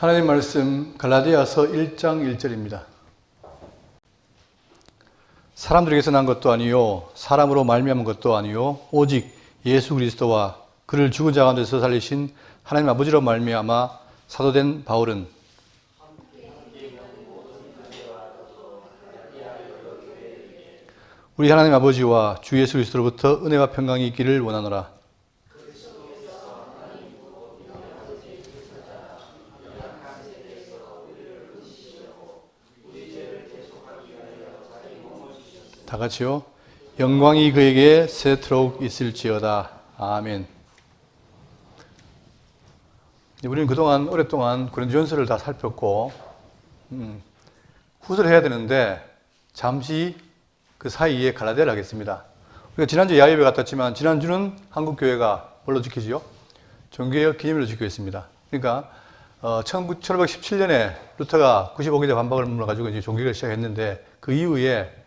하나님 말씀 갈라디아서 1장 1절입니다. 사람들에게서 난 것도 아니요 사람으로 말미암은 것도 아니요 오직 예수 그리스도와 그를 죽은 자 가운데서 살리신 하나님 아버지로 말미암아 사도된 바울은 우리 하나님 아버지와 주 예수 그리스도로부터 은혜와 평강이 있기를 원하노라. 다 같이요. 영광이 그에게 세트록 있을지어다. 아멘. 우리는 그동안 오랫동안 고린도전서를 다 살폈고 후설을 해야 되는데 잠시 그 사이에 갈라디아를 하겠습니다. 우리가 지난주 야외에 갔다 왔지만 지난주는 한국교회가 뭘로 지키지요? 종교개혁 기념일로 지키고 있습니다. 그러니까 1517년에 루터가 95기자 반박을 물어가지고 이제 종교개혁을 시작했는데 그 이후에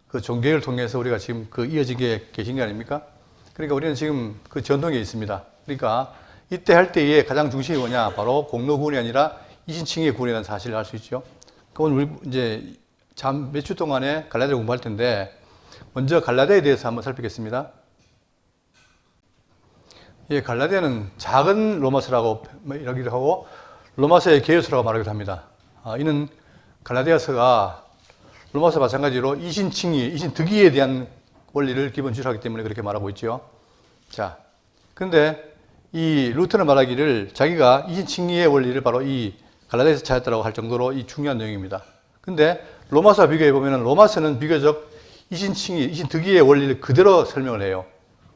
그 종교개혁을 통해서 우리가 지금 그 이어지게 계신 게 아닙니까? 그러니까 우리는 지금 그 전통에 있습니다. 그러니까 이때 할 때에 가장 중심이 뭐냐? 바로 공로 구원이 아니라 이신칭의 구원이라는 사실을 알 수 있죠. 그건 우리 이제 몇 주 동안에 갈라디아를 공부할 텐데 먼저 갈라디아에 대해서 한번 살피겠습니다. 예, 갈라디아는 작은 로마서라고 이러기도 하고 로마서의 개요서라고 말하기도 합니다. 이는 갈라디아서가 로마서 마찬가지로 이신 득의에 대한 원리를 기본주의로 하기 때문에 그렇게 말하고 있죠. 자, 근데 이 루터는 말하기를 자기가 이신칭의의 원리를 바로 이 갈라디아에서 찾았다고 할 정도로 이 중요한 내용입니다. 근데 로마서와 비교해 보면 로마서는 비교적 이신 득의의 원리를 그대로 설명을 해요.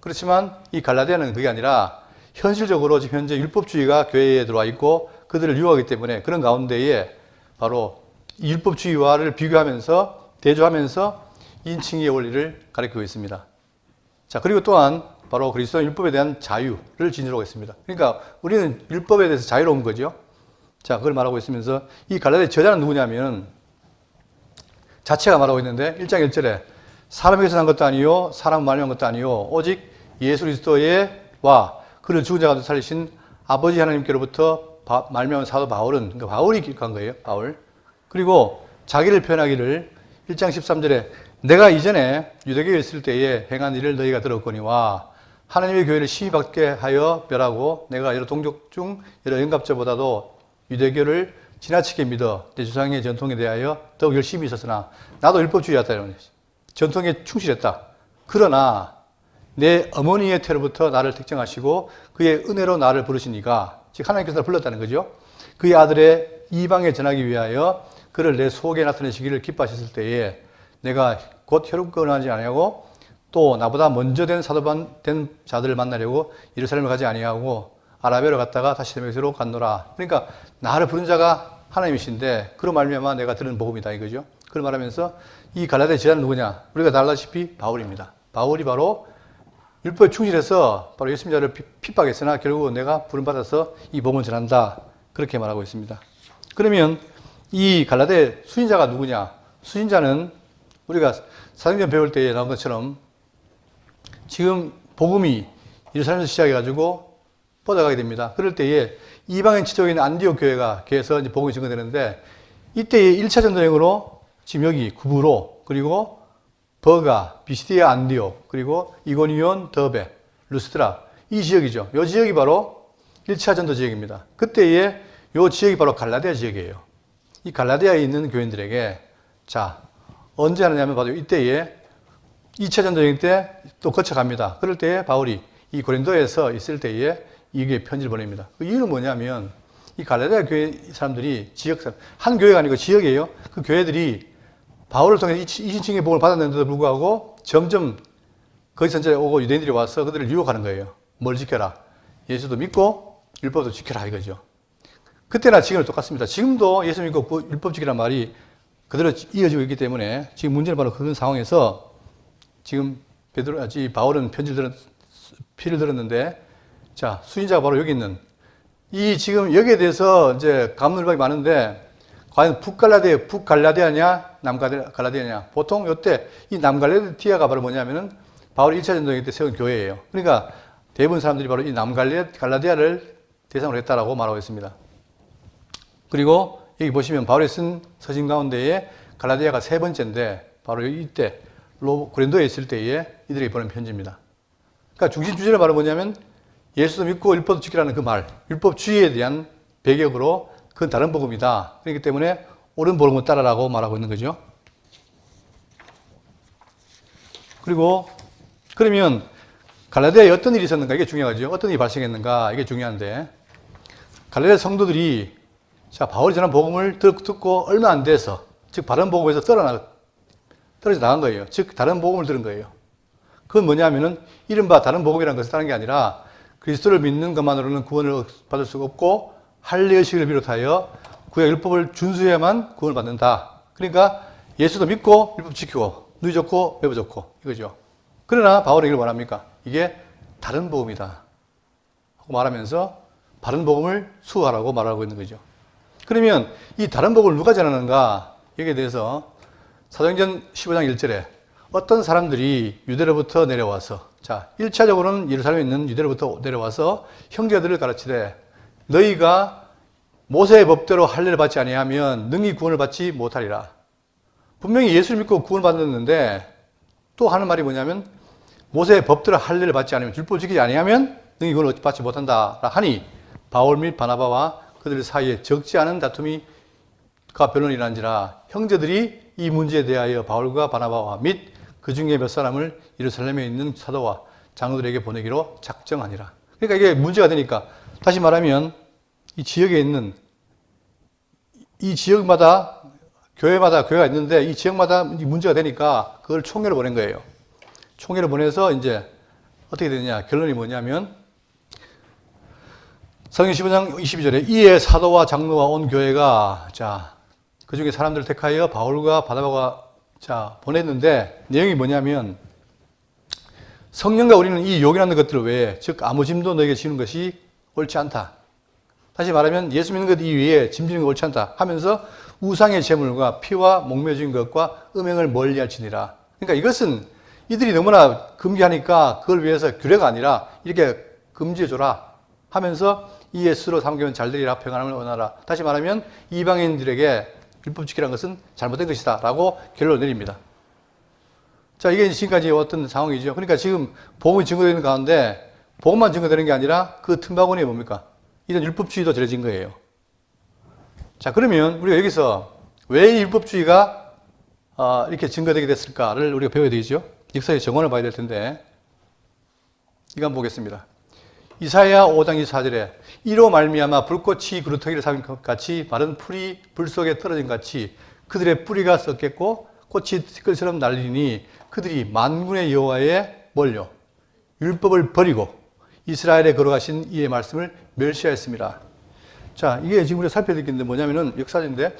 그렇지만 이 갈라디아는 그게 아니라 현실적으로 지금 현재 율법주의가 교회에 들어와 있고 그들을 유혹하기 때문에 그런 가운데에 바로 율법주의와를 비교하면서 대조하면서 인칭의 원리를 가리키고 있습니다. 자, 그리고 또한 바로 그리스도의 율법에 대한 자유를 진술하고 있습니다. 그러니까 우리는 율법에 대해서 자유로운 거죠. 자, 그걸 말하고 있으면서 이 갈라디아 저자는 누구냐면 자체가 말하고 있는데 1장 1절에 사람에게서 난 것도 아니요 사람 말미암은 것도 아니요 오직 예수 그리스도와 그를 죽은 자 가운데 살리신 아버지 하나님께로부터 말미암은 사도 바울은, 그러니까 바울이 기록한 거예요. 바울. 그리고 자기를 표현하기를 1장 13절에 내가 이전에 유대교에 있을 때에 행한 일을 너희가 들었거니와 하나님의 교회를 심히 받게 하여 멸하고 내가 여러 동족 중 여러 영갑자보다도 유대교를 지나치게 믿어 내 조상의 전통에 대하여 더욱 열심히 있었으나 나도 율법주의였다. 이런 전통에 충실했다. 그러나 내 어머니의 태로부터 나를 택정하시고 그의 은혜로 나를 부르시니까 즉 하나님께서 나를 불렀다는 거죠. 그의 아들의 이방에 전하기 위하여 그를 내 속에 나타내시기를 기뻐하셨을 때에 내가 곧 혈육권하지 아니하고 또 나보다 먼저 된 사도반 된 자들을 만나려고 예루살렘을 가지 아니하고 아라비아로 갔다가 다시 데메섹으로 갔노라. 그러니까 나를 부른 자가 하나님이신데 그로 말미암아 내가 들은 복음이다 이거죠. 그걸 말하면서 이 갈라디아 제자는 누구냐? 우리가 다 알다시피 바울입니다. 바울이 바로 율법에 충실해서 바로 예수님 자를 핍박했으나 결국 내가 부름받아서 이 복음을 전한다. 그렇게 말하고 있습니다. 그러면 이 갈라디아 수신자가 누구냐? 수신자는 우리가 사도행전 배울 때에 나온 것처럼 지금 복음이 예루살렘에서 시작해가지고 뻗어가게 됩니다. 그럴 때에 이방인 지도에 있는 안디옥 교회에서 이제 복음이 증거되는데 이때의 1차 전도행으로 지금 여기 구브로 그리고 버가, 비시디아 안디옥 그리고 이고니온, 더베, 루스드라 이 지역이죠. 이 지역이 바로 1차 전도 지역입니다. 그때의 이 지역이 바로 갈라디아 지역이에요. 이 갈라디아에 있는 교인들에게 자 언제 하느냐면 바로 이때에 2차 전도여행 때 또 거쳐갑니다. 그럴 때에 바울이 이 고린도에서 있을 때에 이게 편지를 보냅니다. 그 이유는 뭐냐면 이 갈라디아 교회 사람들이 한 교회가 아니고 지역이에요. 그 교회들이 바울을 통해 이신칭의 복음을 받았는데도 불구하고 점점 거기서 이제 오고 유대인들이 와서 그들을 유혹하는 거예요. 뭘 지켜라? 예수도 믿고 율법도 지켜라 이거죠. 그때나 지금은 똑같습니다. 지금도 예수 믿고 율법 지키라는 말이 그대로 이어지고 있기 때문에 지금 문제는 바로 그런 상황에서 지금 바울은 피를 들었는데 자, 수인자가 바로 여기 있는 이 지금 여기에 대해서 이제 감론을박이 많은데 과연 북갈라디아냐 남갈라디아냐 보통 요때 이 남갈라디아가 바로 뭐냐면은 바울이 1차 전도행 때 세운 교회예요. 그러니까 대부분 사람들이 바로 이 남갈라디아를 대상으로 했다라고 말하고 있습니다. 그리고 여기 보시면 바울이 쓴 서신 가운데에 갈라디아가 세 번째인데 바로 이때 고린도에 있을 때에 이들에게 보낸 편지입니다. 그러니까 중심 주제는 바로 뭐냐면 예수도 믿고 율법도 지키라는 그 말, 율법주의에 대한 배격으로 그건 다른 복음이다. 그렇기 때문에 옳은 복음을 따라라고 말하고 있는 거죠. 그리고 그러면 갈라디아에 어떤 일이 있었는가? 이게 중요하죠. 어떤 일이 발생했는가? 이게 중요한데 갈라디아 성도들이 자 바울이 전한 복음을 듣고 얼마 안 돼서 즉 바른 복음에서 떨어져 나간 거예요. 즉 다른 복음을 들은 거예요. 그건 뭐냐면은 이른바 다른 복음이라는 것을 따른 게 아니라 그리스도를 믿는 것만으로는 구원을 받을 수가 없고 할례 의식을 비롯하여 구약 율법을 준수해야만 구원을 받는다. 그러니까 예수도 믿고 율법 지키고 누이 좋고 매부 좋고 이거죠. 그러나 바울은 이걸 원합니까? 이게 다른 복음이다 하고 말하면서 바른 복음을 수호하라고 말하고 있는 거죠. 그러면 이 다른 복음을 누가 전하는가? 여기에 대해서 사도행전 15장 1절에 어떤 사람들이 유대로부터 내려와서 자 1차적으로는 예루살렘에 있는 유대로부터 내려와서 형제들을 가르치되 너희가 모세의 법대로 할례를 받지 아니하면 능히 구원을 받지 못하리라. 분명히 예수를 믿고 구원을 받았는데 또 하는 말이 뭐냐면 모세의 법대로 할례를 받지 않으면 율법 지키지 아니하면 능히 구원을 받지 못한다 하니 바울 및 바나바와 그들 사이에 적지 않은 다툼이가 변론이 일어난지라 형제들이 이 문제에 대하여 바울과 바나바와 및 그 중에 몇 사람을 예루살렘에 있는 사도와 장로들에게 보내기로 작정하니라. 그러니까 이게 문제가 되니까 다시 말하면 이 지역에 있는 이 지역마다 교회가 있는데 이 지역마다 문제가 되니까 그걸 총회를 보낸 거예요. 총회를 보내서 이제 어떻게 되느냐 결론이 뭐냐면 사도행전 15장 22절에 이에 사도와 장로와 온 교회가 자 그 중에 사람들을 택하여 바울과 바나바가 자 보냈는데 내용이 뭐냐면 성령과 우리는 이 요긴하는 것들 외에 즉 아무 짐도 너에게 지는 것이 옳지 않다. 다시 말하면 예수 믿는 것 이외에 짐 지는 거 옳지 않다 하면서 우상의 제물과 피와 목매진 것과 음행을 멀리할지니라. 그러니까 이것은 이들이 너무나 금기하니까 그걸 위해서 규례가 아니라 이렇게 금지해줘라 하면서 이 예수로 삼기면 잘되리라 평안함을 원하라. 다시 말하면 이방인들에게 율법 지키라는 것은 잘못된 것이다 라고 결론을 내립니다. 자 이게 지금까지 어떤 상황이죠. 그러니까 지금 복음이 증거되는 가운데 복음만 증거되는 게 아니라 그 틈바구니에 뭡니까? 이런 율법주의도 들어진 거예요. 자 그러면 우리가 여기서 왜 이 율법주의가 이렇게 증거되게 됐을까를 우리가 배워야 되겠죠. 역사의 정원을 봐야 될 텐데 이거 한번 보겠습니다. 이사야 5장 24절에 이로 말미암아 불꽃이 그루터기를 삼킨 것 같이 마른 풀이 불 속에 떨어진 같이 그들의 뿌리가 썩겠고 꽃이 티끌처럼 날리니 그들이 만군의 여호와의 뭘요? 율법을 버리고 이스라엘에 걸어가신 이의 말씀을 멸시하였습니다. 자, 이게 지금 우리가 살펴야 될 게 있는데 뭐냐면은 역사인데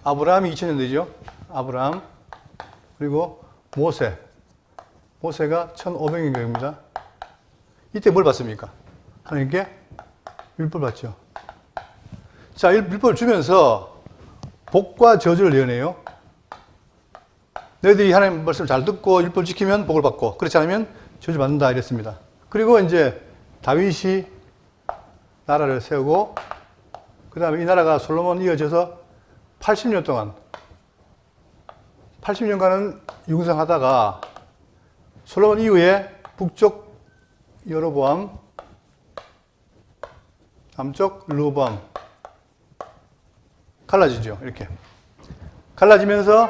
아브라함이 2000년 되죠. 아브라함 그리고 모세가 1500년경입니다. 이때 뭘 받습니까? 하나님께 율법을 받죠. 자, 율법을 주면서 복과 저주를 예언해요. 너희들이 하나님 말씀을 잘 듣고 율법 지키면 복을 받고 그렇지 않으면 저주 받는다 이랬습니다. 그리고 이제 다윗이 나라를 세우고 그 다음에 이 나라가 솔로몬 이어져서 80년간은 융성하다가 솔로몬 이후에 북쪽 여로보암, 남쪽 르호보암 갈라지죠. 이렇게 갈라지면서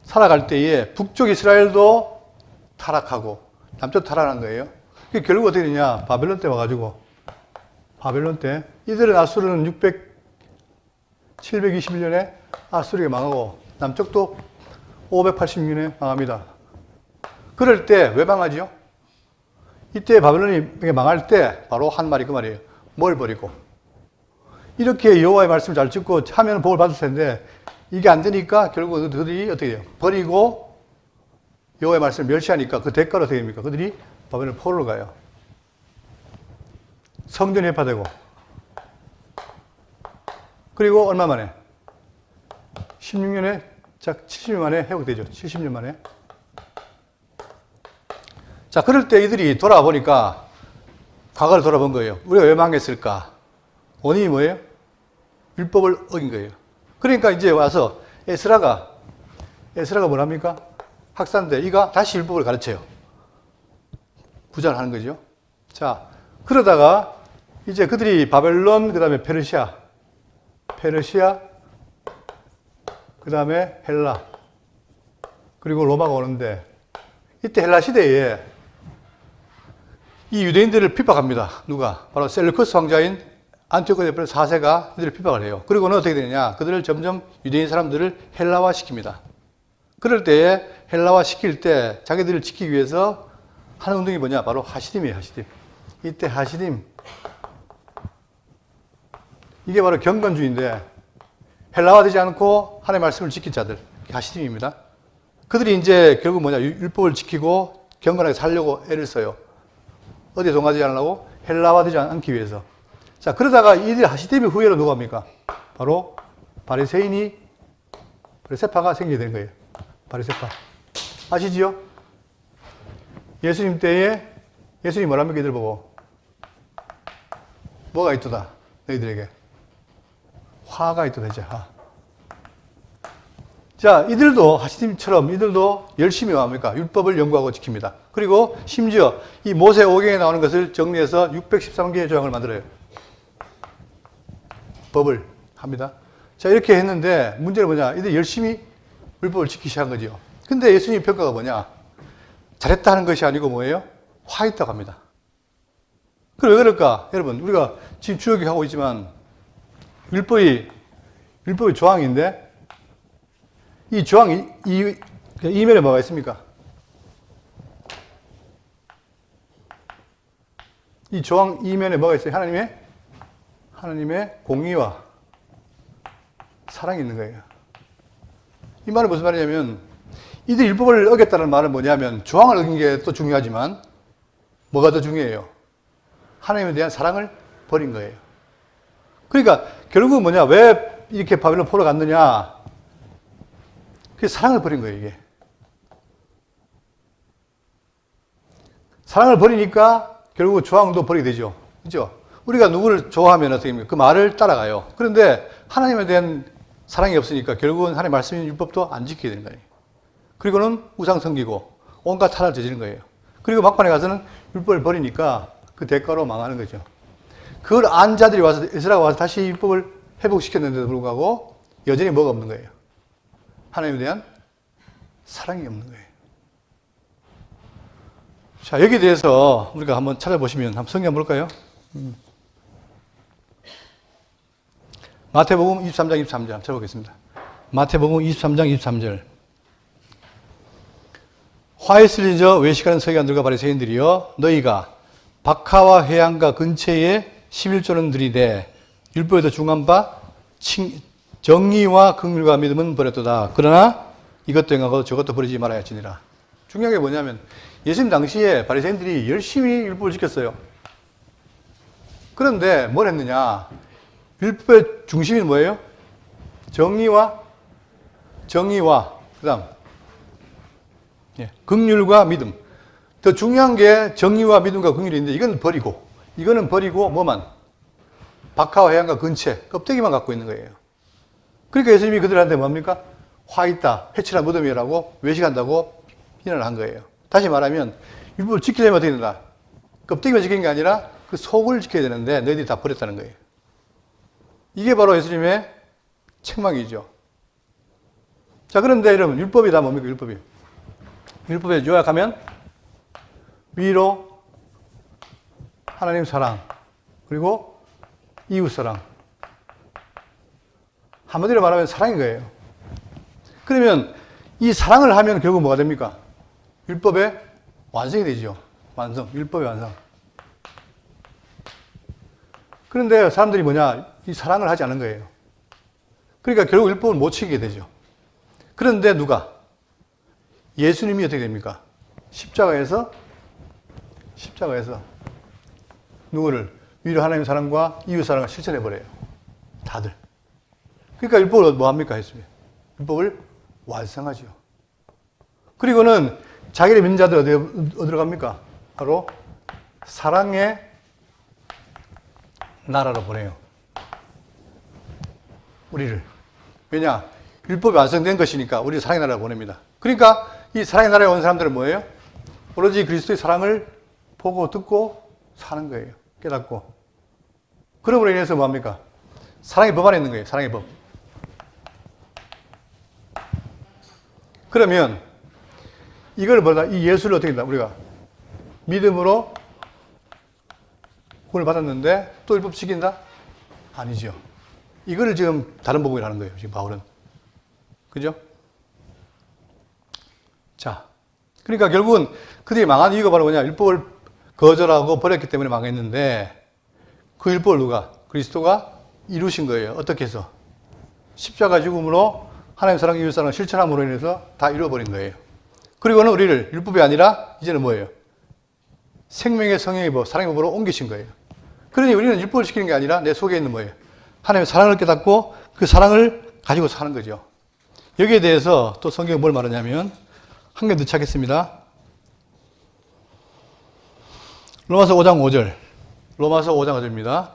살아갈 때에 북쪽 이스라엘도 타락하고 남쪽 타락한 거예요. 결국 어떻게 되냐? 바벨론 때 와가지고 바벨론 때 이들은 아수르는 721년에 아수르가 망하고 남쪽도 586년에 망합니다. 그럴 때 왜 망하죠? 이때 바벨론이 망할 때 바로 한 말이 그 말이에요. 뭘 버리고 이렇게 여호와의 말씀을 잘 듣고 하면 복을 받을 텐데 이게 안 되니까 결국 그들이 어떻게 돼요? 버리고 여호와의 말씀을 멸시하니까 그 대가로 어떻게 됩니까? 그들이 바벨론 포로로 가요. 성전이 해파되고 그리고 얼마 만에 16년에 70년 만에 회복되죠. 70년 만에. 자, 그럴 때 이들이 돌아보니까 과거를 돌아본 거예요. 우리가 왜 망했을까? 원인이 뭐예요? 율법을 어긴 거예요. 그러니까 이제 와서 에스라가 뭐랍니까? 학사인데 이가 다시 율법을 가르쳐요. 부자를 하는 거죠. 자, 그러다가 이제 그들이 바벨론, 그 다음에 페르시아, 그 다음에 헬라, 그리고 로마가 오는데 이때 헬라 시대에 이 유대인들을 핍박합니다. 누가? 바로 셀루커스 왕자인 안티오코 대표 4세가 이들을 핍박을 해요. 그리고는 어떻게 되느냐? 그들을 점점 유대인 사람들을 헬라화 시킵니다. 그럴 때에 헬라화 시킬 때 자기들을 지키기 위해서 하는 운동이 뭐냐? 바로 하시딤이에요, 하시딤. 이때 하시딤. 이게 바로 경건주의인데 헬라화 되지 않고 하나님의 말씀을 지킨 자들. 하시딤입니다. 그들이 이제 결국 뭐냐? 율법을 지키고 경건하게 살려고 애를 써요. 어디에 동화되지 않으려고? 헬라화 되지 않기 위해서. 자, 그러다가 이들 하시딤의 후예로 누가 합니까? 바로 바리새파가 생기게 된 거예요. 바리새파. 아시지요? 예수님 때에 예수님 뭐랍니까? 이들 보고. 뭐가 있도다? 너희들에게. 화가 있도다, 이제 화. 자, 이들도 하시딤처럼 이들도 열심히 합니까? 율법을 연구하고 지킵니다. 그리고 심지어 이 모세 오경에 나오는 것을 정리해서 613개의 조항을 만들어요. 법을 합니다. 자, 이렇게 했는데 문제는 뭐냐? 이들 열심히 율법을 지키기 시작한 거죠. 근데 예수님 평가가 뭐냐? 잘했다 하는 것이 아니고 뭐예요? 화 있다고 합니다. 그럼 왜 그럴까? 여러분, 우리가 지금 주역하고 있지만 율법이 조항인데 이 조항 이면에 뭐가 있습니까? 이 조항 이면에 뭐가 있어요? 하나님의 공의와 사랑이 있는 거예요. 이 말은 무슨 말이냐면 이들 율법을 어겼다는 말은 뭐냐면 조항을 어긴 게 또 중요하지만 뭐가 더 중요해요? 하나님에 대한 사랑을 버린 거예요. 그러니까 결국은 뭐냐? 왜 이렇게 바벨론 포로 갔느냐? 그 사랑을 버린 거예요, 이게. 사랑을 버리니까 결국 조항도 버리게 되죠. 그죠? 우리가 누구를 좋아하면 어떻게 됩니까? 그 말을 따라가요. 그런데 하나님에 대한 사랑이 없으니까 결국은 하나님의 말씀인 율법도 안 지키게 되는 거예요. 그리고는 우상 섬기고 온갖 타락을 저지른 거예요. 그리고 막판에 가서는 율법을 버리니까 그 대가로 망하는 거죠. 그걸 안 자들이 와서 에스라가 와서 다시 율법을 회복시켰는데도 불구하고 여전히 뭐가 없는 거예요? 하나님에 대한 사랑이 없는 거예요. 자, 여기에 대해서 우리가 한번 찾아보시면 한번 성경 볼까요? 마태복음 23장 23절 한번 찾아보겠습니다. 마태복음 23장 23절. 화에 쓸리져 외식하는 서기관들과 바리새인들이여 너희가 박하와 회양가 근처에 11조는 들이되 율법에도 중한 바 정의와 긍휼과 믿음은 버렸도다. 그러나 이것도 행하고 저것도 버리지 말아야 할지니라. 중요한 게 뭐냐면 예수님 당시에 바리새인들이 열심히 율법을 지켰어요. 그런데 뭘 했느냐? 율법의 중심이 뭐예요? 정의와 그다음 긍휼과 믿음. 더 중요한 게 정의와 믿음과 긍휼인데 이거는 버리고 뭐만? 박하와 해양과 근체, 껍데기만 갖고 있는 거예요. 그러니까 예수님이 그들한테 뭡니까? 화 있다, 해치라 무덤이라고 외식한다고 비난을 한 거예요. 다시 말하면 율법을 지키려면 어떻게 된다? 껍데기만 지키는 게 아니라 그 속을 지켜야 되는데 너희들이 다 버렸다는 거예요. 이게 바로 예수님의 책망이죠. 자, 그런데 여러분 율법이 다 뭡니까? 율법에 요약하면 위로, 하나님 사랑, 그리고 이웃 사랑. 한마디로 말하면 사랑인 거예요. 그러면 이 사랑을 하면 결국 뭐가 됩니까? 율법의 완성이 되죠. 율법의 완성. 그런데 사람들이 뭐냐? 이 사랑을 하지 않은 거예요. 그러니까 결국 율법을 못 지키게 되죠. 그런데 누가? 예수님이 어떻게 됩니까? 십자가에서 누구를? 위로 하나님 사랑과 이웃 사랑을 실천해버려요. 다들. 그러니까 율법을 뭐 합니까? 했으면. 율법을 완성하죠. 그리고는 자기를 믿는 자들 어디로 갑니까? 바로 사랑의 나라로 보내요. 우리를. 왜냐? 율법이 완성된 것이니까 우리 사랑의 나라로 보냅니다. 그러니까 이 사랑의 나라에 온 사람들은 뭐예요? 오로지 그리스도의 사랑을 보고 듣고 사는 거예요. 깨닫고. 그러므로 인해서 뭐합니까? 사랑의 법 안에 있는 거예요. 사랑의 법. 그러면 이걸 뭐다? 이 예수를 어떻게 한다? 우리가 믿음으로 구원을 받았는데 또 율법 지킨다? 아니죠. 이거를 지금 다른 복음이라 하는 거예요. 지금 바울은. 그죠? 자, 그러니까 결국은 그들이 망한 이유가 바로 뭐냐? 율법을 거절하고 버렸기 때문에 망했는데 그 율법을 누가? 그리스도가 이루신 거예요. 어떻게 해서? 십자가 죽음으로 하나님 사랑, 이웃 사랑을 실천함으로 인해서 다 이루어버린 거예요. 그리고는 우리를 율법이 아니라 이제는 뭐예요? 생명의 성령의 법, 사랑의 법으로 옮기신 거예요. 그러니 우리는 율법을 지키는 게 아니라 내 속에 있는 뭐예요? 하나님의 사랑을 깨닫고 그 사랑을 가지고 사는 거죠. 여기에 대해서 또 성경이 뭘 말하냐면 한 개 더 찾겠습니다. 로마서 5장 5절. 로마서 5장 5절입니다.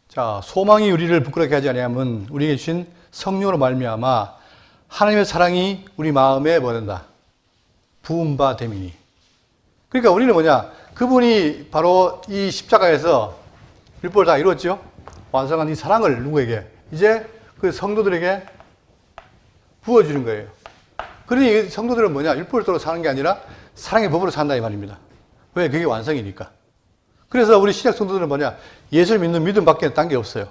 자, 소망이 우리를 부끄럽게 하지 아니하면 우리에게 주신 성령으로 말미암아 하나님의 사랑이 우리 마음에 뭐 된다? 부은 바 됨이니. 그러니까 우리는 뭐냐? 그분이 바로 이 십자가에서 율법을 다 이루었죠. 완성한 이 사랑을 누구에게? 이제 그 성도들에게 부어주는 거예요. 그러니 성도들은 뭐냐? 율법을 따라 사는 게 아니라 사랑의 법으로 산다 이 말입니다. 왜? 그게 완성이니까. 그래서 우리 신약 성도들은 뭐냐? 예수를 믿는 믿음밖에 딴 게 없어요.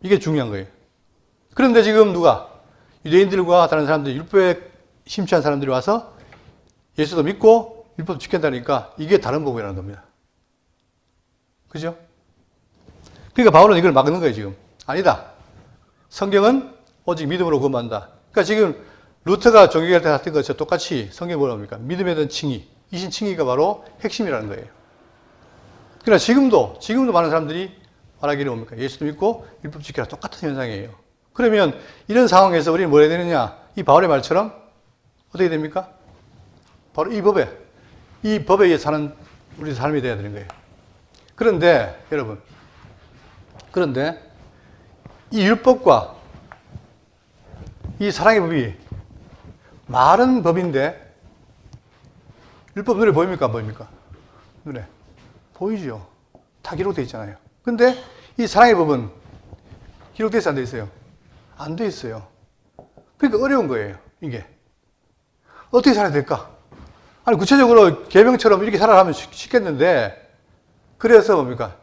이게 중요한 거예요. 그런데 지금 누가? 유대인들과 다른 사람들, 율법에 심취한 사람들이 와서 예수도 믿고 율법 지킨다니까 이게 다른 복음이라는 겁니다. 그죠? 그러니까 바울은 이걸 막는 거예요, 지금. 아니다. 성경은 오직 믿음으로 구원받는다. 그러니까 지금 루터가 종교개혁 때 했던 것처럼 똑같이 성경이 뭐라 합니까? 믿음에 대한 칭의. 이신 칭의가 바로 핵심이라는 거예요. 그러나 지금도 많은 사람들이 말하기를 뭡니까? 예수도 믿고 율법 지키라. 똑같은 현상이에요. 그러면 이런 상황에서 우리는 뭘 해야 되느냐? 이 바울의 말처럼 어떻게 됩니까? 바로 이 법에 의해 사는 우리 삶이 되어야 되는 거예요. 그런데 여러분, 이 율법과 이 사랑의 법이 말은 법인데 율법 눈에 보입니까? 안 보입니까? 눈에 보이죠. 다 기록되어 있잖아요. 근데 이 사랑의 법은 기록되어 있어요? 안 되어 있어요? 안 되어 있어요. 그러니까 어려운 거예요. 이게 어떻게 살아야 될까? 아니 구체적으로 계명처럼 이렇게 살아가면 쉽겠는데 그래서 뭡니까?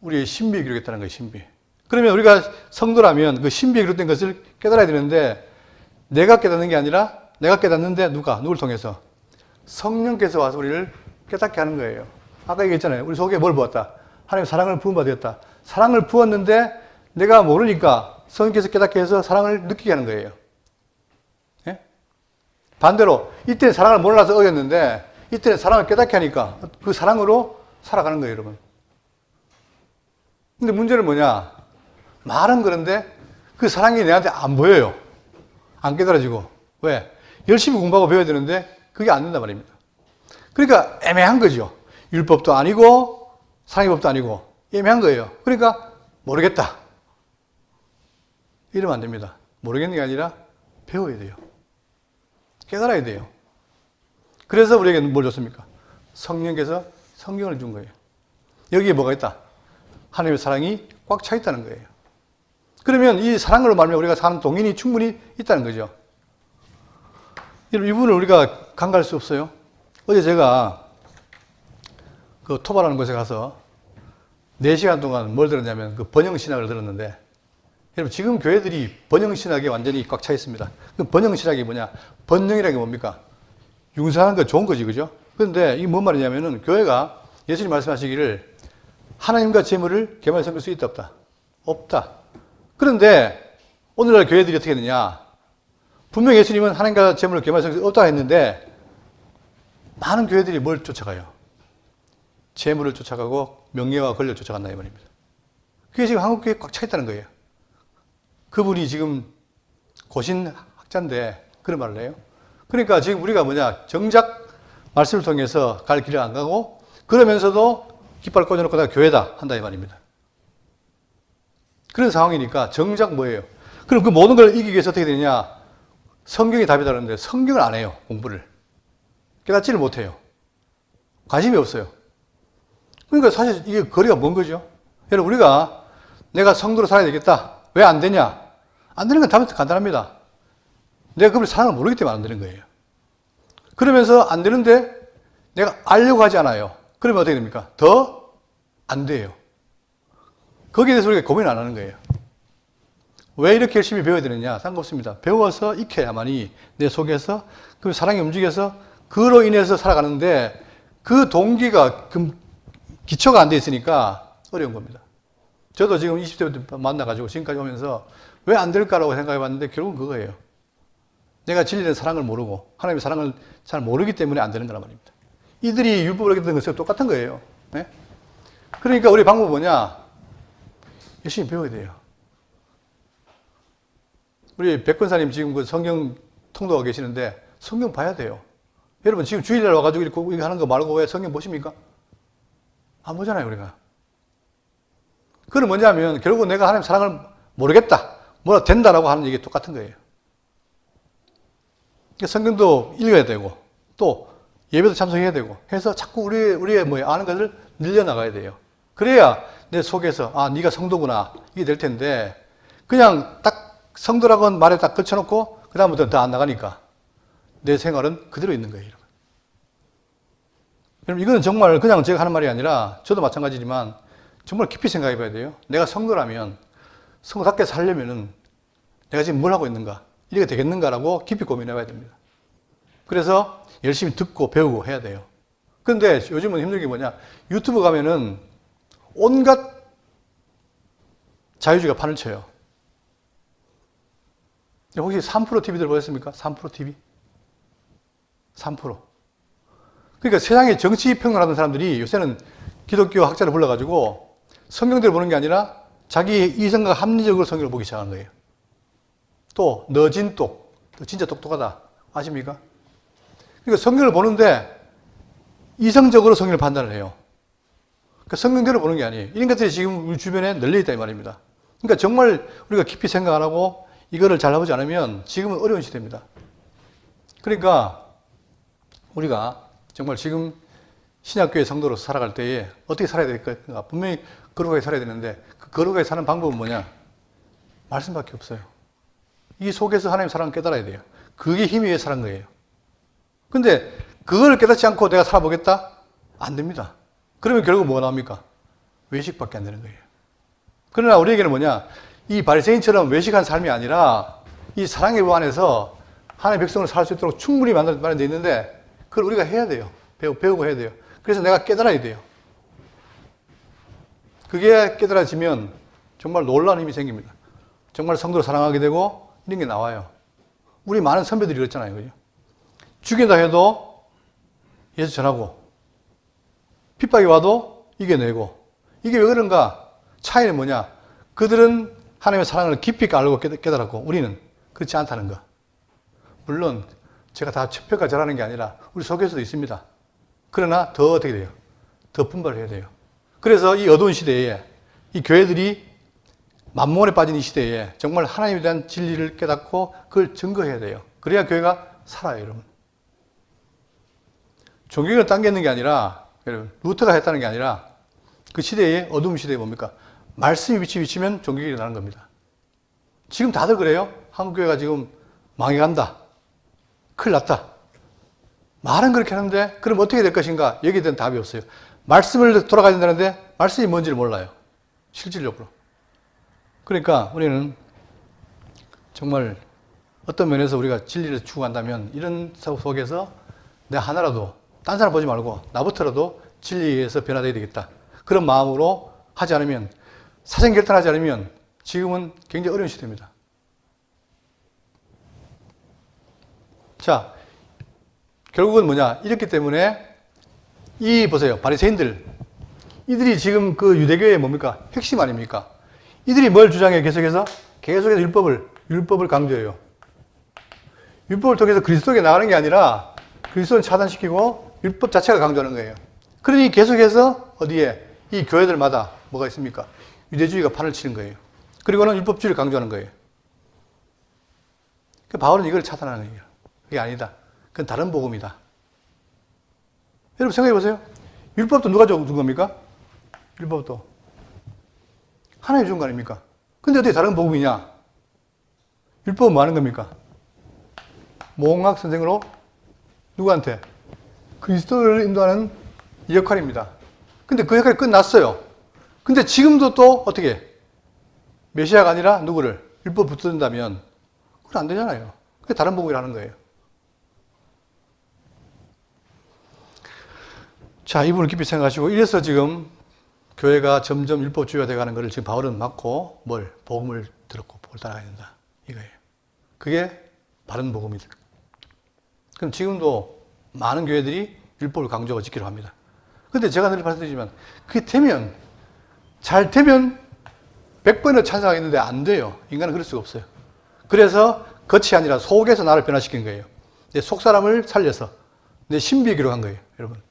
우리의 신비에 기록했다는 거예요. 신비. 그러면 우리가 성도라면 그 신비에 기록된 것을 깨달아야 되는데 내가 깨닫는 게 아니라 내가 깨닫는데 누굴 통해서? 성령께서 와서 우리를 깨닫게 하는 거예요. 아까 얘기했잖아요. 우리 속에 뭘 부었다? 하나님의 사랑을 부은 바 되었다. 사랑을 부었는데 내가 모르니까 성령께서 깨닫게 해서 사랑을 느끼게 하는 거예요. 예? 반대로 이때는 사랑을 몰라서 어겼는데 이때는 사랑을 깨닫게 하니까 그 사랑으로 살아가는 거예요, 여러분. 근데 문제는 뭐냐? 말은 그런데 그 사랑이 내한테 안 보여요. 안 깨달아지고. 왜? 열심히 공부하고 배워야 되는데 그게 안 된단 말입니다. 그러니까 애매한 거죠. 율법도 아니고 사랑의 법도 아니고 애매한 거예요. 그러니까 모르겠다. 이러면 안 됩니다. 모르겠는 게 아니라 배워야 돼요. 깨달아야 돼요. 그래서 우리에게 뭘 줬습니까? 성령께서 성경을 준 거예요. 여기에 뭐가 있다? 하나님의 사랑이 꽉 차 있다는 거예요. 그러면 이 사랑으로 말하면 우리가 사는 동인이 충분히 있다는 거죠. 이분을 우리가 간과할 수 없어요. 어제 제가 그 토바라는 곳에 가서 4시간 동안 뭘 들었냐면 그 번영신학을 들었는데 여러분 지금 교회들이 번영신학에 완전히 꽉 차 있습니다. 그 번영신학이 뭐냐? 번영이라는 게 뭡니까? 융성하는 거 좋은 거지, 그죠? 그런데 이게 뭔 말이냐면은 교회가 예수님 말씀하시기를 하나님과 재물을 개말 섬길 수 있다 없다? 없다. 그런데 오늘날 교회들이 어떻게 했느냐? 분명히 예수님은 하나님과 재물을 개말 섬길 수 없다 했는데 많은 교회들이 뭘 쫓아가요? 재물을 쫓아가고 명예와 권력을 쫓아간다 이 말입니다. 그게 지금 한국 교회에 꽉 차 있다는 거예요. 그분이 지금 고신 학자인데 그런 말을 해요. 그러니까 지금 우리가 뭐냐? 정작 말씀을 통해서 갈 길을 안 가고 그러면서도 깃발 꽂아놓고 내가 교회다 한다 이 말입니다. 그런 상황이니까 정작 뭐예요? 그럼 그 모든 걸 이기기 위해서 어떻게 되냐? 성경이 답이다는데 성경을 안 해요. 공부를. 깨닫지를 못해요. 관심이 없어요. 그러니까 사실 이게 거리가 먼 거죠. 여러분 우리가 내가 성도로 살아야 되겠다. 왜 안 되냐? 안 되는 건 답은 간단합니다. 내가 그걸 사랑을 모르기 때문에 안 되는 거예요. 그러면서 안 되는데 내가 알려고 하지 않아요. 그러면 어떻게 됩니까? 더 안 돼요. 거기에 대해서 우리가 고민 안 하는 거예요. 왜 이렇게 열심히 배워야 되느냐? 상관없습니다. 배워서 익혀야만이 내 속에서 그 사랑이 움직여서 그로 인해서 살아가는데 그 동기가 기초가 안 돼 있으니까 어려운 겁니다. 저도 지금 20대부터 만나가지고 지금까지 오면서 왜 안 될까라고 생각해 봤는데 결국은 그거예요. 내가 진리된 사랑을 모르고 하나님의 사랑을 잘 모르기 때문에 안 되는 거란 말입니다. 이들이 율법을 어겼던 것과 똑같은 거예요. 네? 그러니까 우리 방법은 뭐냐? 열심히 배워야 돼요. 우리 백권사님 지금 그 성경 통독하고 계시는데 성경 봐야 돼요. 여러분 지금 주일날 와가지고 이렇게 하는 거 말고 왜 성경 보십니까? 안 보잖아요, 우리가. 그건 뭐냐면 결국 내가 하나님 사랑을 모르겠다. 뭐라 된다라고 하는 얘기 똑같은 거예요. 성경도 읽어야 되고 또 예배도 참석해야 되고 해서 자꾸 우리의 아는 것을 늘려나가야 돼요. 그래야 내 속에서 네가 성도구나 이게 될 텐데 그냥 딱 성도라고 말에 딱 걸쳐놓고 그 다음부터는 더 안 나가니까 내 생활은 그대로 있는 거예요. 여러분 이거는 정말 그냥 제가 하는 말이 아니라 저도 마찬가지지만 정말 깊이 생각해 봐야 돼요. 내가 성도라면 성도답게 살려면은 내가 지금 뭘 하고 있는가 이렇게 되겠는가라고 깊이 고민해 봐야 됩니다. 그래서 열심히 듣고 배우고 해야 돼요. 그런데 요즘은 힘든 게 뭐냐? 유튜브 가면은 온갖 자유주의가 판을 쳐요. 혹시 3프로 TV들 보셨습니까? 3프로 TV? 3%. 그러니까 세상에 정치 평론하는 사람들이 요새는 기독교 학자를 불러가지고 성경대로 보는 게 아니라 자기 이성과 합리적으로 성경을 보기 시작한 거예요. 또 너진똑, 진짜 똑똑하다. 아십니까? 그러니까 성경을 보는데 이성적으로 성경을 판단을 해요. 그러니까 성경대로 보는 게 아니에요. 이런 것들이 지금 우리 주변에 널려있다 이 말입니다. 그러니까 정말 우리가 깊이 생각 안 하고 이거를 잘 해보지 않으면 지금은 어려운 시대입니다. 그러니까 우리가 정말 지금 신약교회 성도로서 살아갈 때에 어떻게 살아야 될까? 분명히 거룩하게 살아야 되는데 그 거룩하게 사는 방법은 뭐냐? 말씀밖에 없어요. 이 속에서 하나님 사랑을 깨달아야 돼요. 그게 힘이 위해 사는 거예요. 근데 그걸 깨닫지 않고 내가 살아보겠다? 안 됩니다. 그러면 결국 뭐가 나옵니까? 외식밖에 안 되는 거예요. 그러나 우리에게는 뭐냐? 이 바리새인처럼 외식한 삶이 아니라 이 사랑의 부 안에서 하나님의 백성을 살 수 있도록 충분히 마련되어 있는데 그걸 우리가 해야 돼요. 배우고 해야 돼요. 그래서 내가 깨달아야 돼요. 그게 깨달아지면 정말 놀라운 힘이 생깁니다. 정말 성도를 사랑하게 되고 이런 게 나와요. 우리 많은 선배들이 그랬잖아요. 그죠? 죽인다 해도 예수 전하고 핍박이 와도 이겨내고 이게 왜 그런가? 차이는 뭐냐? 그들은 하나님의 사랑을 깊이 알고 깨달았고 우리는 그렇지 않다는 거. 물론 제가 다 평가절하는 게 아니라 우리 속에서도 있습니다. 그러나 더 어떻게 돼요? 더 분발해야 돼요. 그래서 이 어두운 시대에 이 교회들이 만몬에 빠진 이 시대에 정말 하나님에 대한 진리를 깨닫고 그걸 증거해야 돼요. 그래야 교회가 살아요, 여러분. 종교를 당겼는 게 아니라 여러분 루터가 했다는 게 아니라 그 시대의 어두운 시대에 뭡니까? 말씀이 비치면 종교가 일어나는 겁니다. 지금 다들 그래요. 한국교회가 지금 망해간다. 큰일 났다. 말은 그렇게 하는데 그럼 어떻게 될 것인가? 여기에 대한 답이 없어요. 말씀을 돌아가야 된다는데 말씀이 뭔지를 몰라요. 실질적으로. 그러니까 우리는 정말 어떤 면에서 우리가 진리를 추구한다면 이런 속에서 내 하나라도 딴 사람 보지 말고 나부터라도 진리에서 변화되어야 되겠다. 그런 마음으로 하지 않으면 사생결단하지 않으면 지금은 굉장히 어려운 시대입니다. 자, 결국은 뭐냐? 이렇기 때문에 보세요. 바리새인들. 이들이 지금 그 유대교의 뭡니까? 핵심 아닙니까? 이들이 뭘 주장해요? 계속해서 율법을 강조해요. 율법을 통해서 그리스도에게 나가는 게 아니라 그리스도는 차단시키고 율법 자체가 강조하는 거예요. 그러니 계속해서 어디에 이 교회들마다 뭐가 있습니까? 유대주의가 판을 치는 거예요. 그리고는 율법주의를 강조하는 거예요. 바울은 이걸 차단하는 거예요. 그게 아니다. 그건 다른 복음이다. 여러분 생각해 보세요. 율법도 누가 준 겁니까? 율법도 하나님이 준 거 아닙니까? 근데 어떻게 다른 복음이냐? 율법은 뭐 하는 겁니까? 모공학 선생으로 누구한테? 그리스도를 인도하는 이 역할입니다. 근데 그 역할이 끝났어요. 근데 지금도 또 어떻게? 메시아가 아니라 누구를? 율법 붙든다면 그건 안 되잖아요. 그게 다른 복음이라는 거예요. 자, 이 부분을 깊이 생각하시고, 이래서 지금 교회가 점점 율법주의가 되어가는 것을 지금 바울은 막고 복음을 들었고 복을 따라가야 된다. 이거예요. 그게 바른 복음이다. 그럼 지금도 많은 교회들이 율법을 강조하고 지키려고 합니다. 근데 제가 늘 말씀드리지만, 그게 되면, 잘 되면 100번을 찬성하겠는데 안 돼요. 인간은 그럴 수가 없어요. 그래서 겉이 아니라 속에서 나를 변화시킨 거예요. 내 속 사람을 살려서 내 신비에 기록한 거예요. 여러분.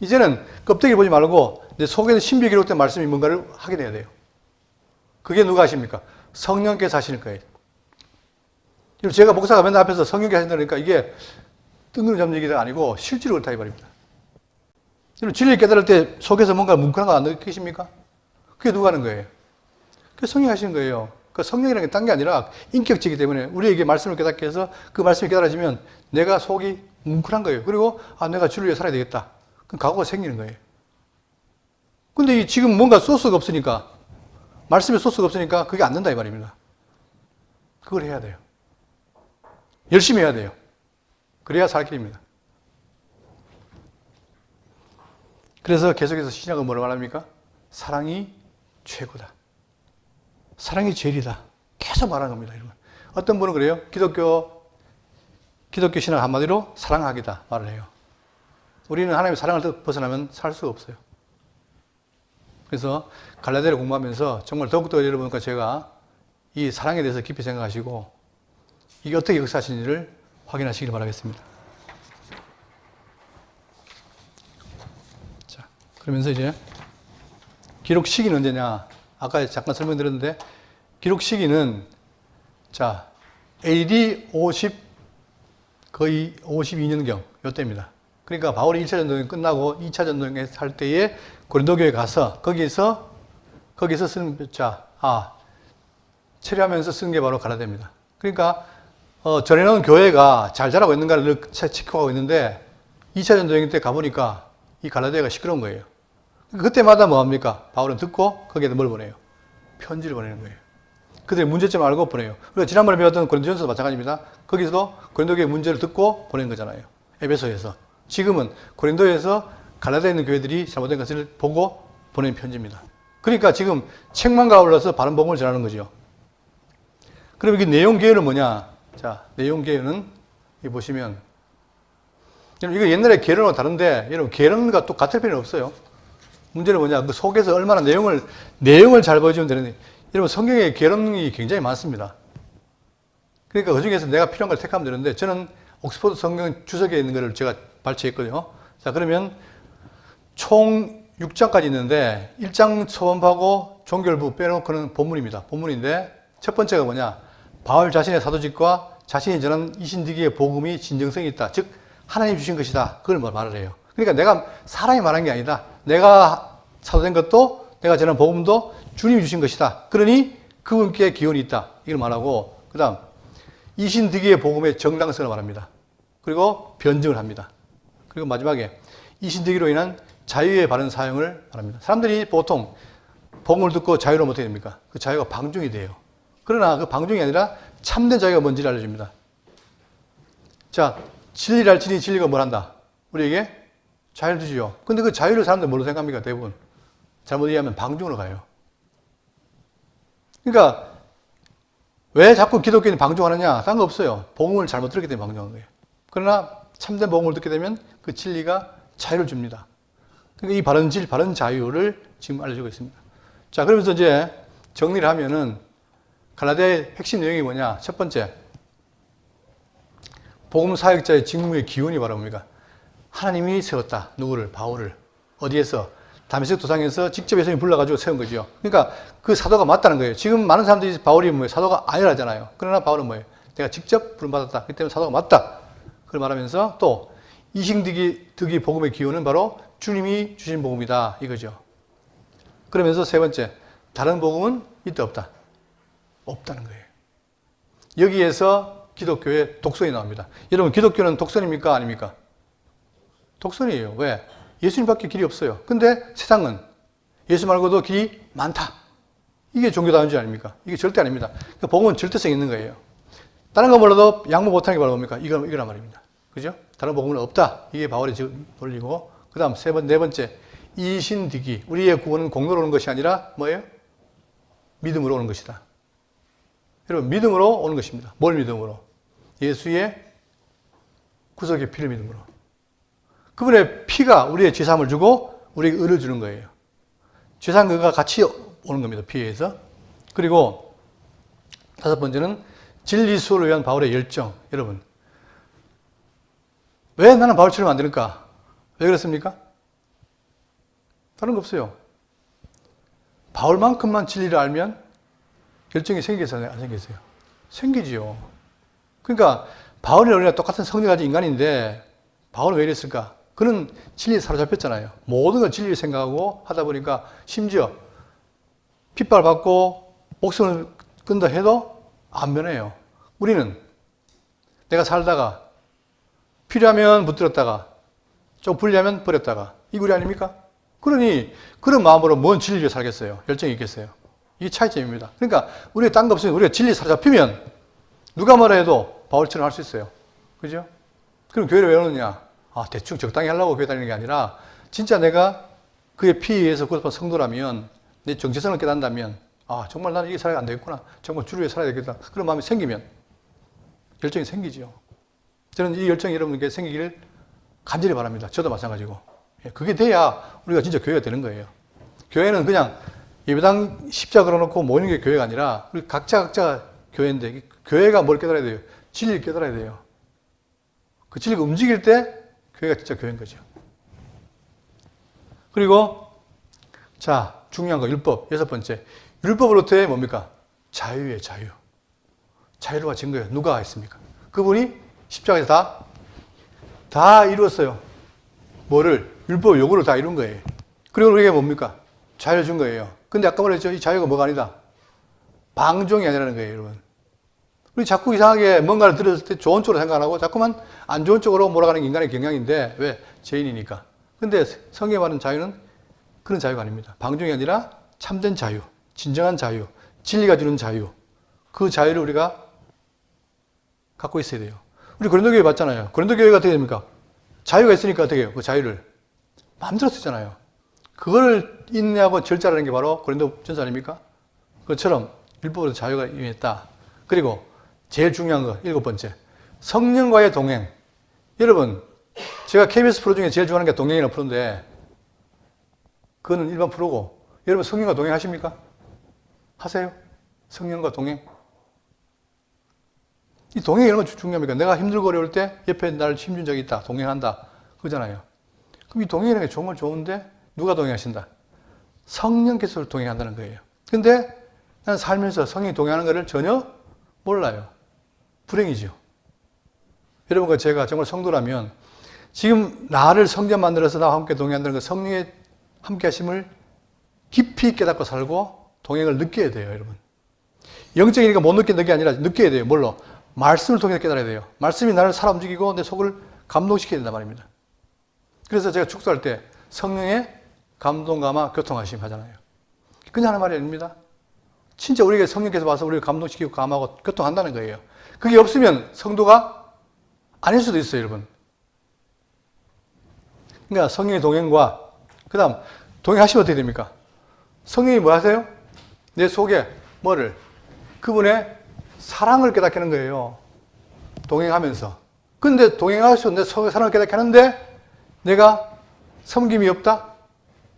이제는 껍데기 보지 말고 내 속에는 신비에 기록된 말씀이 뭔가를 하게 돼야 돼요. 그게 누가 하십니까? 성령께서 하시는 거예요. 제가 목사가 맨날 앞에서 성령께서 하신다 그러니까 이게 뜬구름 잡는 얘기가 아니고 실제로 그렇다 해버립니다. 진리를 깨달을 때 속에서 뭔가 뭉클한 거 안 느끼십니까? 그게 누가 하는 거예요? 그게 성령이 하시는 거예요. 그 성령이라는 게 딴 게 아니라 인격체이기 때문에 우리에게 말씀을 깨닫게 해서 그 말씀이 깨달아지면 내가 속이 뭉클한 거예요. 그리고 내가 주를 위해 살아야 되겠다. 그럼 각오가 생기는 거예요. 근데 지금 뭔가 소스가 없으니까, 말씀의 소스가 없으니까 그게 안 된다 이 말입니다. 그걸 해야 돼요. 열심히 해야 돼요. 그래야 살 길입니다. 그래서 계속해서 신약은 뭐라고 말합니까? 사랑이 최고다. 사랑이 제일이다. 계속 말하는 겁니다. 여러분. 어떤 분은 그래요. 기독교 신학 한마디로 사랑하기다 말을 해요. 우리는 하나님의 사랑을 벗어나면 살 수가 없어요. 그래서 갈라디아를 공부하면서 정말 더욱더 여러분과 제가 이 사랑에 대해서 깊이 생각하시고 이게 어떻게 역사하시는지를 확인하시길 바라겠습니다. 자, 그러면서 이제 기록 시기는 언제냐? 아까 잠깐 설명드렸는데 기록 시기는 자 AD 52년경 이때입니다. 그러니까 바울이 1차 전도행 끝나고 2차 전도행 할 때에 고린도 교회에 가서 거기서 체류하면서 쓴 게 바로 갈라디아입니다. 그러니까 전에는 교회가 잘 자라고 있는가를 체크하고 있는데 2차 전도행 때 가보니까 이 갈라디아가 시끄러운 거예요. 그때마다 뭐합니까? 바울은 듣고 거기에다 뭘 보내요? 편지를 보내는 거예요. 그들의 문제점을 알고 보내요. 그리고 지난번에 배웠던 고린도전서도 마찬가지입니다. 거기서도 고린도교의 문제를 듣고 보낸 거잖아요. 에베소에서. 지금은 고린도에서 갈라디아에 있는 교회들이 잘못된 것을 보고 보낸 편지입니다. 그러니까 지금 책망과 아울러서 바른 복음을 전하는 거죠. 그럼 이게 내용 개요는 뭐냐? 자, 내용 개요는 이 보시면 여러분 이거 옛날에 계론과 다른데 여러분 계론과 또 같을 필요는 없어요. 문제는 뭐냐? 그 속에서 얼마나 내용을 잘 보여주면 되는데 여러분 성경에 계론이 굉장히 많습니다. 그러니까 그 중에서 내가 필요한 걸 택하면 되는데 저는 옥스퍼드 성경 주석에 있는 거를 제가 발췌했거든요. 자, 그러면 총 6장까지 있는데 1장 초반하고 종결부 빼놓고는 본문입니다. 본문인데 첫 번째가 뭐냐? 바울 자신의 사도직과 자신이 전한 이신득이의 복음이 진정성이 있다. 즉 하나님 주신 것이다. 그걸 말을 해요. 그러니까 내가 사람이 말한 게 아니다. 내가 사도된 것도 내가 전한 복음도 주님이 주신 것이다. 그러니 그분께 기원이 있다. 이걸 말하고 그 다음 이신득이의 복음의 정당성을 말합니다. 그리고 변증을 합니다. 그리고 마지막에 이신득이로 인한 자유의 바른 사용을 말합니다. 사람들이 보통 복음을 듣고 자유로 어떻게 됩니까? 그 자유가 방종이 돼요. 그러나 그 방종이 아니라 참된 자유가 뭔지를 알려줍니다. 자, 진리를 알지니 진리가 뭘 한다? 우리에게 자유를 주지요. 근데 그 자유를 사람들 뭘로 생각합니까? 대부분. 잘못 이해하면 방종으로 가요. 그러니까 왜 자꾸 기독교인이 방종하느냐? 딴 거 없어요. 복음을 잘못 들었기 때문에 방종하는 거예요. 그러나 참된 복음을 듣게 되면 그 진리가 자유를 줍니다. 그러니까 이 바른 자유를 지금 알려주고 있습니다. 자, 그러면서 이제 정리를 하면은 갈라디아의 핵심 내용이 뭐냐? 첫 번째, 복음 사역자의 직무의 기원이 바로 뭡니까? 하나님이 세웠다. 누구를? 바울을. 어디에서? 다메섹 도상에서 직접 예수님이 불러가지고 세운 거죠. 그러니까 그 사도가 맞다는 거예요. 지금 많은 사람들이 바울이 뭐예요? 사도가 아니라잖아요. 그러나 바울은 뭐예요? 내가 직접 부름받았다. 그렇기 때문에 사도가 맞다. 그걸 말하면서 또 이신득이 복음의 기원은 바로 주님이 주신 복음이다. 이거죠. 그러면서 세 번째, 다른 복음은 있다 없다? 없다는 거예요. 여기에서 기독교의 독선이 나옵니다. 여러분, 기독교는 독선입니까? 아닙니까? 독선이에요. 왜? 예수님밖에 길이 없어요. 근데 세상은 예수 말고도 길이 많다. 이게 종교다운 줄 아닙니까? 이게 절대 아닙니다. 그러니까 복음은 절대성이 있는 거예요. 다른 거 몰라도 양보 못하는 게 바로 뭡니까? 이거란 말입니다. 그죠? 다른 복음은 없다. 이게 바울이 지금 돌리고, 그 다음 네 번째, 이신득이. 우리의 구원은 공로로 오는 것이 아니라 뭐예요? 믿음으로 오는 것이다. 여러분, 믿음으로 오는 것입니다. 뭘 믿음으로? 예수의 구속의 피를 믿음으로. 그분의 피가 우리의 죄사함을 주고 우리에게 의를 주는 거예요. 죄사함 그가 같이 오는 겁니다. 피에서. 그리고 다섯 번째는 진리 수호를 위한 바울의 열정. 여러분, 왜 나는 바울처럼 안 되는가? 왜 그렇습니까? 다른 거 없어요. 바울만큼만 진리를 알면 열정이 생기겠어요? 안 생기겠어요? 생기지요. 그러니까 바울이나 우리가 똑같은 성질 가진 인간인데 바울은 왜 이랬을까? 그는 진리에 사로잡혔잖아요. 모든 걸 진리를 생각하고 하다 보니까 심지어 핍박받고 목숨을 끊다 해도 안 변해요. 우리는 내가 살다가 필요하면 붙들었다가 좀 불리하면 버렸다가 이게 우리 아닙니까? 그러니 그런 마음으로 뭔 진리를 살겠어요? 열정이 있겠어요? 이게 차이점입니다. 그러니까 우리가 딴 거 없으면 우리가 진리에 사로잡히면 누가 뭐라 해도 바울처럼 할 수 있어요. 그죠? 그럼 교회를 왜 오느냐? 대충 적당히 하려고 교회 다니는 게 아니라 진짜 내가 그의 피에 의해서 구속받은 성도라면 내 정체성을 깨닫는다면 정말 나는 이게 살아야 안 되겠구나. 정말 주를 위해 살아야 되겠다. 그런 마음이 생기면 열정이 생기죠. 저는 이 열정이 여러분께 생기기를 간절히 바랍니다. 저도 마찬가지고. 그게 돼야 우리가 진짜 교회가 되는 거예요. 교회는 그냥 예배당 십자 걸어놓고 모이는 게 교회가 아니라 우리 각자 교회인데 교회가 뭘 깨달아야 돼요? 진리를 깨달아야 돼요. 그 진리가 움직일 때 교회가 진짜 교회인 거죠. 그리고 자, 중요한 거 율법. 여섯 번째. 율법으로부터의 뭡니까? 자유예요, 자유. 자유를 가진 거예요. 누가 했습니까? 그분이 십자가에서 다 이루었어요. 뭐를? 율법 요구를 다 이룬 거예요. 그리고 우리에게 뭡니까? 자유를 준 거예요. 근데 아까 말했죠. 이 자유가 뭐가 아니다. 방종이 아니라는 거예요, 여러분. 우리 자꾸 이상하게 뭔가를 들었을 때 좋은 쪽으로 생각하고 자꾸만 안 좋은 쪽으로 몰아가는 게 인간의 경향인데 왜? 죄인이니까. 근데 성경에 말하는 자유는 그런 자유가 아닙니다. 방종이 아니라 참된 자유, 진정한 자유, 진리가 주는 자유. 그 자유를 우리가 갖고 있어야 돼요. 우리 고린도 교회 봤잖아요. 고린도 교회가 어떻게 됩니까? 자유가 있으니까 어떻게 해요? 그 자유를 마음대로 쓰잖아요. 그걸 인내하고 절제하는 게 바로 고린도 전서 아닙니까? 그것처럼 율법으로 자유가 임했다. 그리고 제일 중요한 거, 일곱 번째. 성령과의 동행. 여러분, 제가 KBS 프로 중에 제일 좋아하는 게 동행이라는 프로인데, 그거는 일반 프로고, 여러분 성령과 동행하십니까? 하세요? 성령과 동행. 이 동행이 얼마나 중요합니까? 내가 힘들고 어려울 때 옆에 나를 힘준 적이 있다. 동행한다. 그러잖아요. 그럼 이 동행이라는 게 정말 좋은데, 누가 동행하신다? 성령께서 동행한다는 거예요. 근데 나는 살면서 성령이 동행하는 것을 전혀 몰라요. 불행이죠. 여러분과 제가 정말 성도라면 지금 나를 성전 만들어서 나와 함께 동행한다는 그 성령의 함께 하심을 깊이 깨닫고 살고 동행을 느껴야 돼요, 여러분. 영적이니까 못 느끼는 게 아니라 느껴야 돼요. 뭘로? 말씀을 통해서 깨달아야 돼요. 말씀이 나를 살아 움직이고 내 속을 감동시켜야 된단 말입니다. 그래서 제가 축도할 때 성령의 감동, 감화, 교통하심 하잖아요. 그냥 하는 말이 아닙니다. 진짜 우리에게 성령께서 와서 우리를 감동시키고 감하고 교통한다는 거예요. 그게 없으면 성도가 아닐 수도 있어요, 여러분. 그러니까 성령의 동행과 그 다음 동행하시면 어떻게 됩니까? 성령이 뭐 하세요? 내 속에 뭐를? 그분의 사랑을 깨닫게 하는 거예요. 동행하면서. 근데 동행하셔서 내 속에 사랑을 깨닫게 하는데 내가 섬김이 없다?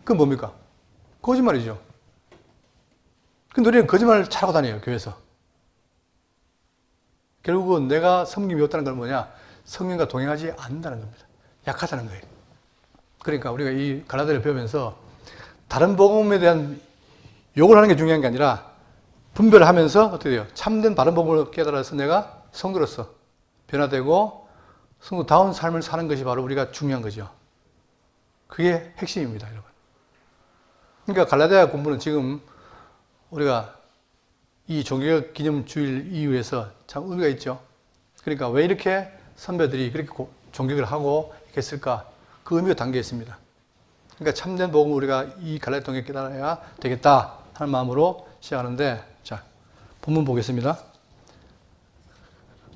그건 뭡니까? 거짓말이죠. 근데 우리는 거짓말을 잘하고 다녀요, 교회에서. 결국은 내가 섬김이 없다는 건 뭐냐? 성령과 동행하지 않는다는 겁니다. 약하다는 거예요. 그러니까 우리가 이 갈라디아를 배우면서 다른 복음에 대한 욕을 하는 게 중요한 게 아니라 분별하면서 어떻게 돼요? 참된 바른 복음을 깨달아서 내가 성도로서 변화되고 성도다운 삶을 사는 것이 바로 우리가 중요한 거죠. 그게 핵심입니다, 여러분. 그러니까 갈라디아 공부는 지금 우리가 이 종교개혁 기념주일 이후에서 참 의미가 있죠. 그러니까 왜 이렇게 선배들이 그렇게 종교개혁을 하고 했을까? 그 의미가 담겨 있습니다. 그러니까 참된 복음을 우리가 이 갈라디아 통해 깨달아야 되겠다 하는 마음으로 시작하는데, 자, 본문 보겠습니다.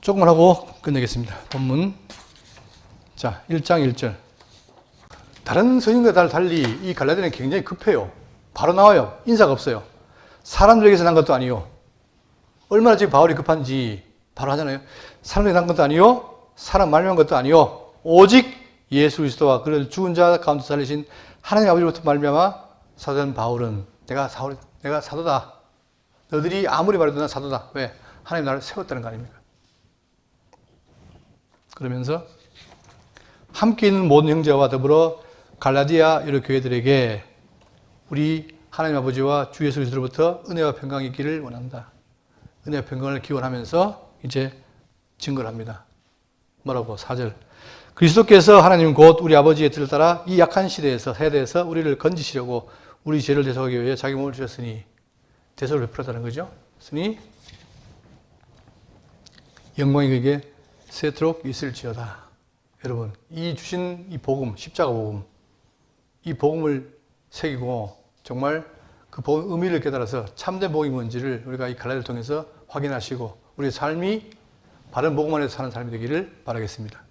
조금만 하고 끝내겠습니다. 본문. 자, 1장 1절. 다른 서신과 달리 이 갈라디아는 굉장히 급해요. 바로 나와요. 인사가 없어요. 사람들에게서 난 것도 아니요. 얼마나 지금 바울이 급한지 바로 하잖아요. 사람들에게 난 것도 아니요. 사람 말미암은 것도 아니요. 오직 예수 그리스도와 그를 죽은 자 가운데 살리신 하나님 아버지로부터 말미암아 사도된 바울은 내가 사도다. 너희들이 아무리 말해도 난 사도다. 왜? 하나님 나를 세웠다는 거 아닙니까? 그러면서 함께 있는 모든 형제와 더불어 갈라디아 여러 교회들에게 우리 하나님 아버지와 주 예수 그리스도로부터 은혜와 평강이 있기를 원한다. 은혜와 평강을 기원하면서 이제 증거를 합니다. 뭐라고? 4절. 그리스도께서 하나님 곧 우리 아버지의 뜻을 따라 이 약한 세대에서 우리를 건지시려고 우리 죄를 대속하기 위해 자기 몸을 주셨으니, 대속을 베풀었다는 거죠. 쓰니 영광이 그에게 세트록 있을지어다. 여러분, 이 주신 이 복음, 십자가 복음, 이 복음을 새기고 정말 그 복음 의미를 깨달아서 참된 복음이 뭔지를 우리가 이 갈라디아를 통해서 확인하시고 우리의 삶이 바른 복음 안에서 사는 삶이 되기를 바라겠습니다.